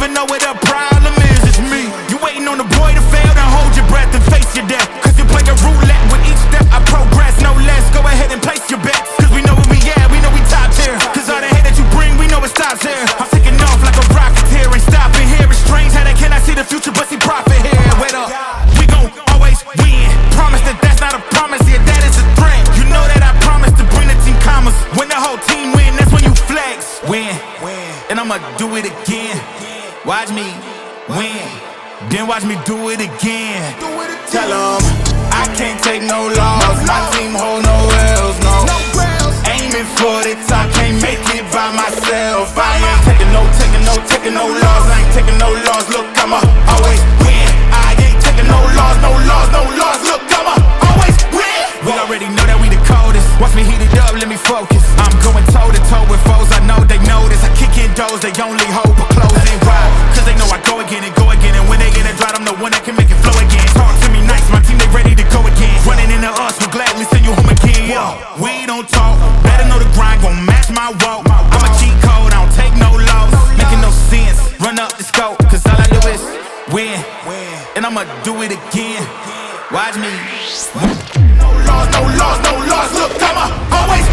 even know what the problem is. It's me. You waiting on the boy to fail, then hold your breath and face your death. Cause you play a roulette with each step. I progress, no less. Go ahead and place your bets. Cause we know where we at, we know we top tier. Cause all the hate that you bring, we know it stops here. I'm taking off like a rocket here, ain't stopping here. It's strange how they cannot see the future, but see profit here. Wait up, we gon' always win. Promise that that's not a promise, yeah, that is a threat. You know that I promise to bring the team commas. When the whole team win, that's when you flex. Win, and I'ma do it again. Watch me win, then watch me do it again. Tell 'em I can't take no loss. My team hold no L's, no. Aiming for the top, can't make it by myself. I ain't taking no loss. I ain't taking no loss. Look, I'ma always win. I ain't taking no loss. Look, I'ma always win. We already know that we the coldest. Watch me heat it up, let me focus. I'm going toe to toe with foes. I know they notice. I kick in doors, they only hope for closing. Why? Cause they know I go again and go again. And when they get it dry, I'm the one that can make it flow again. Talk to me nice, my team they ready to go again. Running into us, we'll gladly send you home again. Yo, we don't talk, better know the grind, gon' match my walk. I'm a cheat code, I don't take no loss. Making no sense, run up the scope. Cause all I do is win, and I'ma do it again. Watch me. No loss. Look, I'ma always